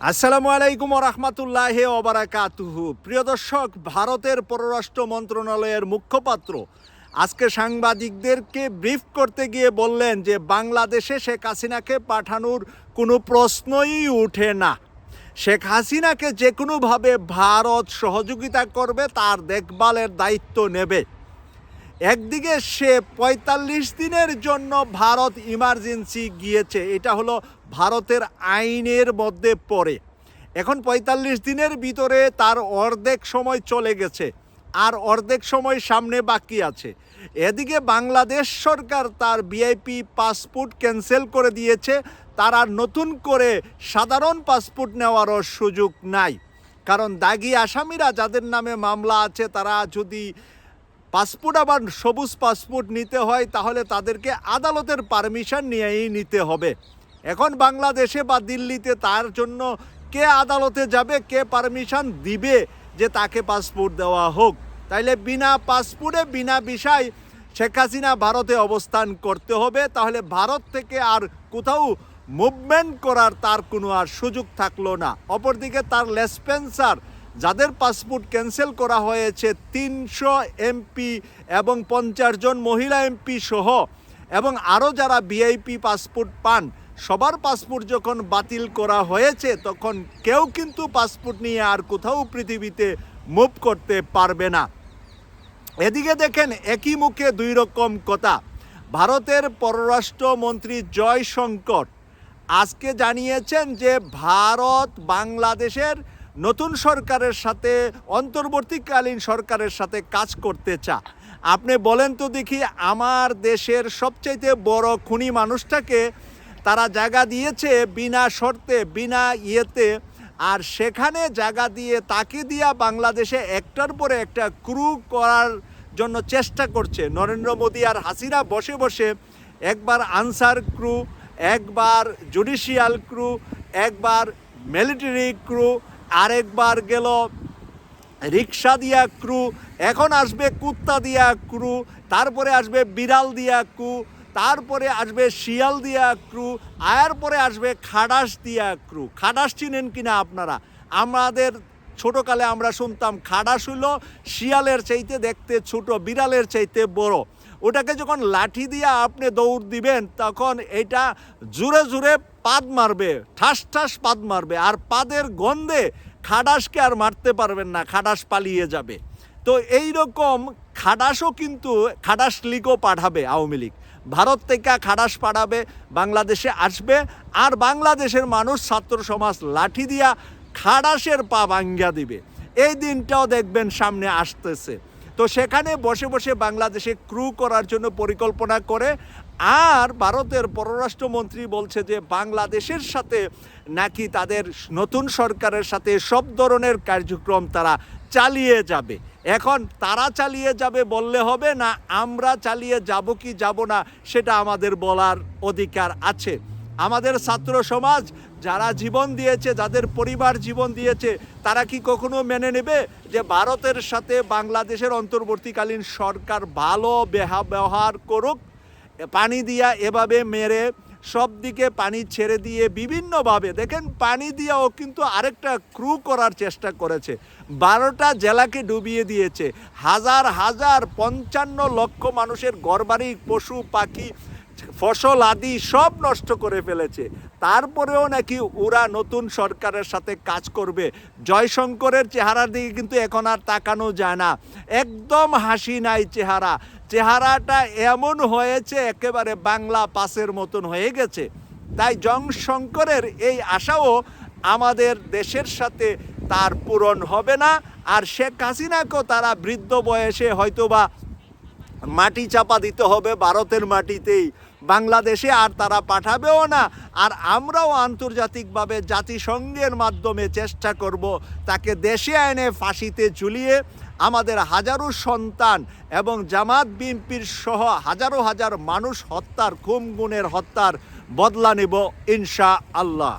আসসালামু আলাইকুম রহমতুল্লাহি ওয়া বারাকাতুহু। প্রিয় দর্শক, ভারতের পররাষ্ট্র মন্ত্রণালয়ের মুখপাত্র আজকে সাংবাদিকদেরকে ব্রিফ করতে গিয়ে বললেন যে বাংলাদেশে শেখ হাসিনাকে পাঠানোর কোনো প্রশ্নই ওঠে না। শেখ হাসিনাকে যে কোনোভাবে ভারত সহযোগিতা করবে, তার দেখভালের দায়িত্ব নেবে। একদিকে সে ৪৫ দিনের জন্য ভারত ইমার্জেন্সি গিয়েছে, এটা হলো ভারতের আইনের মধ্যে পড়ে। এখন ৪৫ দিনের ভিতরে তার অর্ধেক সময় চলে গেছে, আর অর্ধেক সময় সামনে বাকি আছে। এদিকে বাংলাদেশ সরকার তার ভিআইপি পাসপোর্ট ক্যান্সেল করে দিয়েছে, তার আর নতুন করে সাধারণ পাসপোর্ট নেওয়ারও সুযোগ নাই। কারণ দাগি আসামিরা যাদের নামে মামলা আছে, তারা যদি পাসপোর্ট আবার সবুজ পাসপোর্ট নিতে হয়, তাহলে তাদেরকে আদালতের পারমিশন নিয়েই নিতে হবে। এখন বাংলাদেশে বা দিল্লিতে তার জন্য কে আদালতে যাবে, কে পারমিশন দিবে যে তাকে পাসপোর্ট দেওয়া হোক? তাইলে বিনা পাসপোর্টে বিনা ভিসায় শেখ হাসিনা ভারতে অবস্থান করতে হবে। তাহলে ভারত থেকে আর কোথাও মুভমেন্ট করার তার কোনো আর সুযোগ থাকলো না। অপরদিকে তার লেসপেন্সার যাদের পাসপোর্ট ক্যান্সেল করা হয়েছে, ৩০০ এমপি এবং ৫০ জন মহিলা এমপি সহ, এবং আরও যারা ভিআইপি পাসপোর্ট পান, সবার পাসপোর্ট যখন বাতিল করা হয়েছে, তখন কেউ কিন্তু পাসপোর্ট নিয়ে আর কোথাও পৃথিবীতে মুভ করতে পারবে না। এদিকে দেখেন, একই মুখে দুই রকম কথা। ভারতের পররাষ্ট্রমন্ত্রী জয়শঙ্কর আজকে জানিয়েছেন যে ভারত বাংলাদেশের নতুন সরকারের সাথে, অন্তর্বর্তীকালীন সরকারের সাথে কাজ করতে চায়। আপনি বলেন তো দেখি, আমার দেশের সবচাইতে বড় খুনি মানুষটাকে তারা জায়গা দিয়েছে বিনা শর্তে, বিনা ইয়েতে, আর সেখানে জায়গা দিয়ে তাকে দিয়া বাংলাদেশে একটার পরে একটা ক্রু করার জন্য চেষ্টা করছে নরেন্দ্র মোদী আর হাসিনা। বসে বসে একবার আনসার ক্রু, একবার জুডিশিয়াল ক্রু, একবার মিলিটারি ক্রু, আরেকবার গেল রিক্সা দিয়া ক্রু, এখন আসবে কুত্তা দিয়া ক্রু, তারপরে আসবে বিড়াল দিয়া ক্রু, তারপরে আসবে শিয়াল দিয়া ক্রু, আয়ার পরে আসবে খাটাস দিয়া ক্রু। খাটাস চিনেন কিনা আপনারা? আমাদের ছোটোকালে আমরা শুনতাম খাটাস হলো শিয়ালের চাইতে দেখতে ছোট, বিড়ালের চাইতে বড়। ওটাকে যখন লাঠি দিয়ে আপনি দৌড় দিবেন, তখন এটা জোরে জোরে পাদ মারবে, ঠাস ঠাস পাদ মারবে, আর পাদের গন্ধে খাটাসকে আর মারতে পারবেন না, খাটাস পালিয়ে যাবে। তো এই রকম খাটাসও কিন্তু, খাটাস লীগও পাঠাবে আওয়ামী লীগ, ভারত থেকে খাটাস পাঠাবে, বাংলাদেশে আসবে, আর বাংলাদেশের মানুষ, ছাত্র সমাজ লাঠি দিয়া খাটাসের পা ভাঙ্গা দিবে। এই দিনটাও দেখবেন সামনে আসতেছে। তো সেখানে বসে বসে বাংলাদেশে ক্রু করার জন্য পরিকল্পনা করে। আর ভারতের পররাষ্ট্রমন্ত্রী বলছে যে বাংলাদেশের সাথে নাকি তাদের নতুন সরকারের সাথে সব ধরনের কার্যক্রম তারা চালিয়ে যাবে। এখন তারা চালিয়ে যাবে বললে হবে না, আমরা চালিয়ে যাব কি যাব না সেটা আমাদের বলার অধিকার আছে। আমাদের ছাত্র সমাজ যারা জীবন দিয়েছে, যাদের পরিবার জীবন দিয়েছে, তারা কি কখনো মেনে নেবে যে ভারতের সাথে বাংলাদেশের অন্তর্বর্তীকালীন সরকার ভালো ব্যবহার করুক? পানি দিয়া এভাবে মেরে, সব দিকে পানি ছেড়ে দিয়ে বিভিন্নভাবে, দেখেন পানি দিয়াও কিন্তু আরেকটা ক্রু করার চেষ্টা করেছে। 12টা জেলাকে ডুবিয়ে দিয়েছে, হাজার হাজার 55 লক্ষ মানুষের ঘরবাড়ি, পশু পাখি, ফসল আদি সব নষ্ট করে ফেলেছে। তারপরেও নাকি ওরা নতুন সরকারের সাথে কাজ করবে। জয়শঙ্করের চেহারার দিকে কিন্তু এখন আর তাকানো যায় না, একদম হাসি নাই চেহারা। চেহারাটা এমন হয়েছে একেবারে বাংলা পাসের মতন হয়ে গেছে। তাই জয়শঙ্করের এই আশাও আমাদের দেশের সাথে তার পূরণ হবে না। আর শেখ হাসিনাকেও তারা বৃদ্ধ বয়সে হয়তোবা মাটি চাপা দিতে হবে ভারতের মাটিতেই, বাংলাদেশে আর তারা পাঠাবেও না। আর আমরাও আন্তর্জাতিকভাবে জাতিসংঘের মাধ্যমে চেষ্টা করব তাকে দেশে এনে ফাঁসিতে ঝুলিয়ে আমাদের হাজারো সন্তান এবং জামাত বিএনপির সহ হাজারো হাজার মানুষ হত্যার, খুন গুমের হত্যার বদলা নেব ইনশাআল্লাহ।